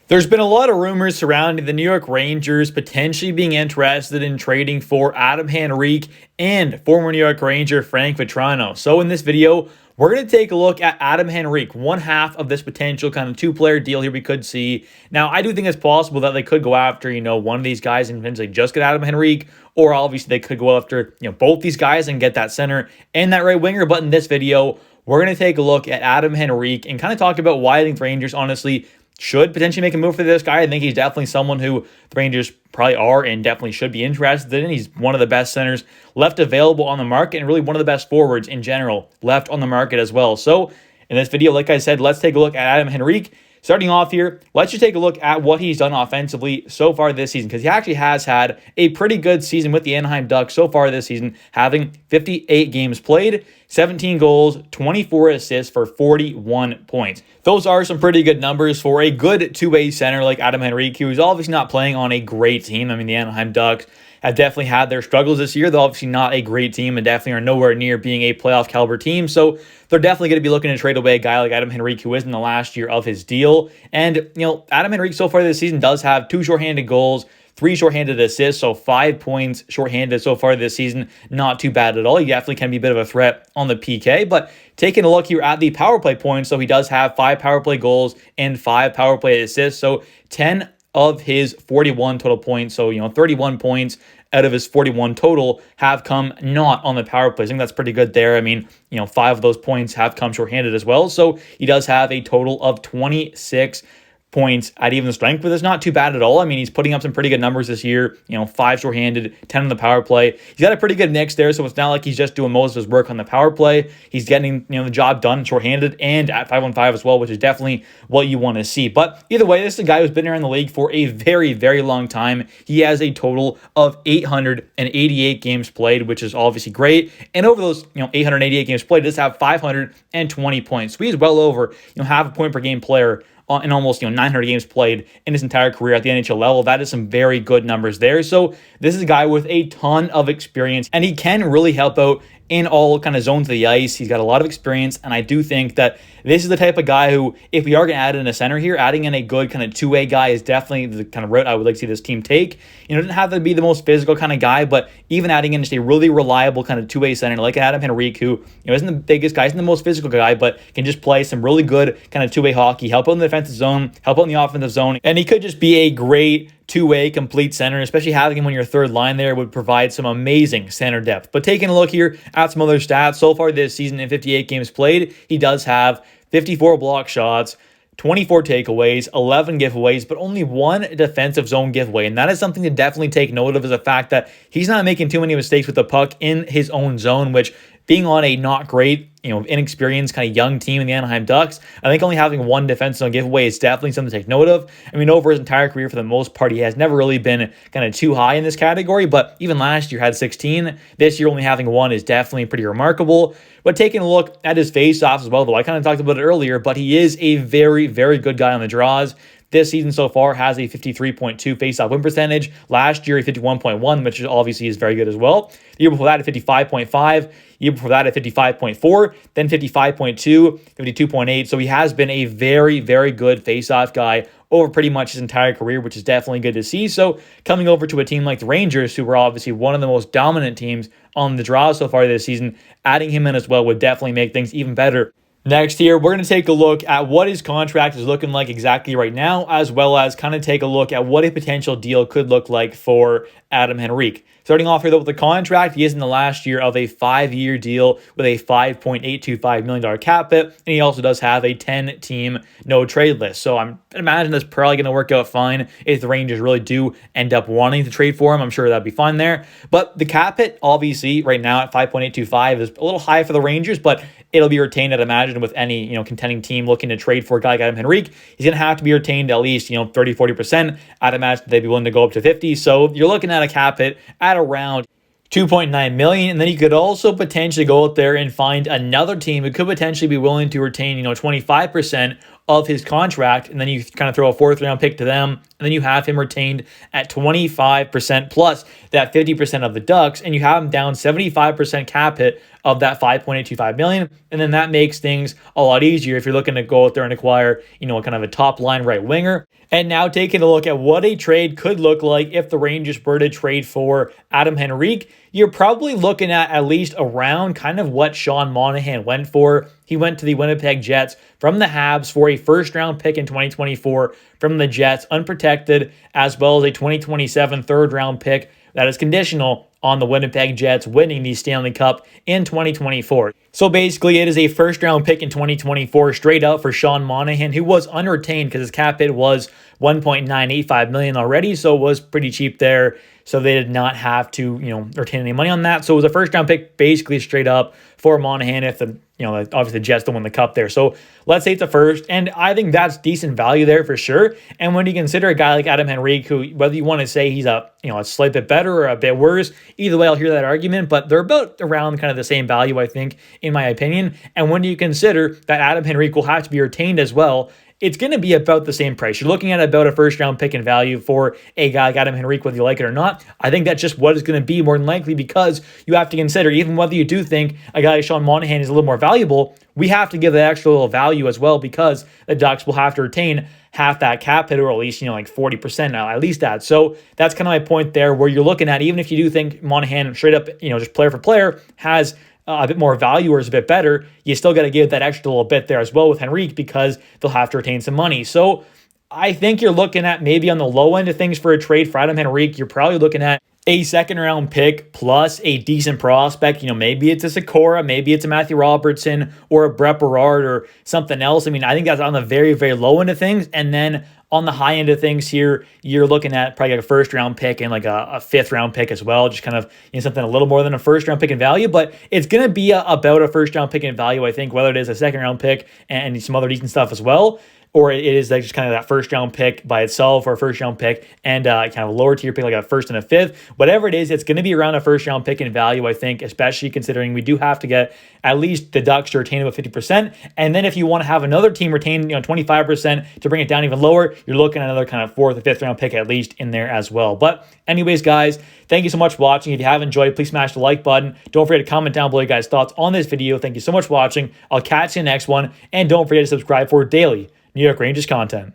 There's been a lot of rumors surrounding the New York Rangers potentially being interested in trading for Adam Henrique and former New York Ranger Frank Vatrano. So in this video, we're going to take a look at Adam Henrique, one half of this potential kind of two-player deal here we could see. Now, I do think it's possible that they could go after, one of these guys and potentially just get Adam Henrique, or obviously they could go after, both these guys and get that center and that right winger. But in this video, we're going to take a look at Adam Henrique and kind of talk about why I think the Rangers honestly should potentially make a move for this guy. I think he's definitely someone who the Rangers probably are and definitely should be interested in. He's one of the best centers left available on the market and really one of the best forwards in general left on the market as well. So in this video, like I said, let's take a look at Adam Henrique. Starting off here, let's just take a look at what he's done offensively so far this season, because he actually has had a pretty good season with the Anaheim Ducks so far this season, having 58 games played, 17 goals, 24 assists for 41 points. Those are some pretty good numbers for a good two-way center like Adam Henrique, who's obviously not playing on a great team. I mean, the Anaheim Ducks have definitely had their struggles this year. They're obviously not a great team and definitely are nowhere near being a playoff caliber team. So they're definitely going to be looking to trade away a guy like Adam Henrique, who is in the last year of his deal. And, Adam Henrique so far this season does have 2 shorthanded goals, 3 shorthanded assists, so 5 points shorthanded so far this season. Not too bad at all. He definitely can be a bit of a threat on the PK. But taking a look here at the power play points, so he does have 5 power play goals and 5 power play assists. So 10 of his 41 total points, so 31 points out of his 41 total have come not on the power play. I think that's pretty good there. I mean, 5 of those points have come shorthanded as well. So he does have a total of 26 points at even strength, but it's not too bad at all. I mean, he's putting up some pretty good numbers this year, 5 shorthanded, 10 on the power play. He's got a pretty good mix there, so it's not like he's just doing most of his work on the power play. He's getting, the job done shorthanded and at 5-on-5 as well, which is definitely what you want to see. But either way, this is a guy who's been around the league for a very, very long time. He has a total of 888 games played, which is obviously great. And over those, 888 games played, he does have 520 points. So he's well over, half a point per game player in almost 900 games played in his entire career at the NHL level. That is some very good numbers there. So this is a guy with a ton of experience, and he can really help out in all kind of zones of the ice. He's got a lot of experience, and I do think that this is the type of guy who, if we are going to add in a center here, adding in a good kind of two-way guy is definitely the kind of route I would like to see this team take. It doesn't have to be the most physical kind of guy, but even adding in just a really reliable kind of two-way center like Adam Henrique, who isn't the biggest guy, isn't the most physical guy, but can just play some really good kind of two-way hockey, help out in the defensive zone, help out in the offensive zone, and he could just be a great two-way complete center, especially having him on your third line there would provide some amazing center depth. But taking a look here at some other stats, so far this season in 58 games played, he does have 54 block shots, 24 takeaways, 11 giveaways, but only 1 defensive zone giveaway. And that is something to definitely take note of, is the fact that he's not making too many mistakes with the puck in his own zone, which, being on a not great, inexperienced kind of young team in the Anaheim Ducks, I think only having 1 defensive zone giveaway is definitely something to take note of. I mean, over his entire career, for the most part, he has never really been kind of too high in this category, but even last year had 16. This year only having 1 is definitely pretty remarkable. But taking a look at his face-offs as well, though I kind of talked about it earlier, but he is a very, very good guy on the draws. This season so far has a 53.2 face-off win percentage. Last year, a 51.1, which obviously is very good as well. The year before that, a 55.5. Year before that, a 55.4. Then 55.2, 52.8. So he has been a very, very good face-off guy over pretty much his entire career, which is definitely good to see. So coming over to a team like the Rangers, who were obviously one of the most dominant teams on the draw so far this season, adding him in as well would definitely make things even better. Next here, we're going to take a look at what his contract is looking like exactly right now, as well as kind of take a look at what a potential deal could look like for Adam Henrique. Starting off here, though, with the contract, he is in the last year of a 5-year deal with a $5.825 million cap hit, and he also does have a 10-team no-trade list. So I'm imagining that's probably going to work out fine if the Rangers really do end up wanting to trade for him. I'm sure that'd be fine there. But the cap hit, obviously, right now at 5.825 is a little high for the Rangers, but it'll be retained, I'd imagine, with any contending team looking to trade for a guy like Adam Henrique. He's going to have to be retained at least 30-40%. I'd imagine they'd be willing to go up to 50. So you're looking at a cap hit at around $2.9 million, and then you could also potentially go out there and find another team who could potentially be willing to retain 25% of his contract, and then you kind of throw a 4th-round pick to them, and then you have him retained at 25% plus that 50% of the Ducks, and you have him down 75% cap hit of that $5.825 million. And then that makes things a lot easier if you're looking to go out there and acquire, kind of a top line right winger. And now taking a look at what a trade could look like if the Rangers were to trade for Adam Henrique, you're probably looking at least around kind of what Sean Monahan went for. He went to the Winnipeg Jets from the Habs for a first-round pick in 2024 from the Jets, unprotected, as well as a 2027 third-round pick that is conditional on the Winnipeg Jets winning the Stanley Cup in 2024. So basically, it is a first-round pick in 2024 straight up for Sean Monahan, who was unretained because his cap hit was $1.985 million already, so it was pretty cheap there. So they did not have to, retain any money on that. So it was a first-round pick basically straight up for Monahan if the, obviously the Jets don't win the Cup there. So let's say it's a first, and I think that's decent value there for sure. And when you consider a guy like Adam Henrique, who, whether you want to say he's a slight bit better or a bit worse, either way, I'll hear that argument, but they're about around kind of the same value, I think, in my opinion. And when you consider that Adam Henrique will have to be retained as well, it's going to be about the same price. You're looking at about a first-round pick in value for a guy like Adam Henrique, whether you like it or not. I think that's just what it's going to be more than likely, because you have to consider, even whether you do think a guy like Sean Monahan is a little more valuable, we have to give that extra little value as well, because the Ducks will have to retain half that cap hit, or at least, like 40% now, at least that. So that's kind of my point there, where you're looking at, even if you do think Monahan straight up, just player for player has a bit more value or is a bit better, you still got to give that extra little bit there as well with Henrique, because they'll have to retain some money. So I think you're looking at maybe on the low end of things for a trade for Adam Henrique, you're probably looking at a second-round pick plus a decent prospect. Maybe it's a Sikora, maybe it's a Matthew Robertson or a Brett Berard or something else. I mean, I think that's on the very, very low end of things. And then on the high end of things here, you're looking at probably like a first-round pick and like a fifth-round pick as well, just kind of something a little more than a first-round pick in value. But it's going to be about a first-round pick in value, I think, whether it is a second-round pick and some other decent stuff as well, or it is like just kind of that first-round pick by itself, or a first-round pick and kind of a lower-tier pick like a first and a fifth. Whatever it is, it's going to be around a first-round pick in value, I think, especially considering we do have to get at least the Ducks to retain about 50%. And then if you want to have another team retain 25% to bring it down even lower, you're looking at another kind of fourth or fifth-round pick at least in there as well. But anyways, guys, thank you so much for watching. If you have enjoyed, please smash the like button. Don't forget to comment down below your guys' thoughts on this video. Thank you so much for watching. I'll catch you in the next one. And don't forget to subscribe for daily New York Rangers content.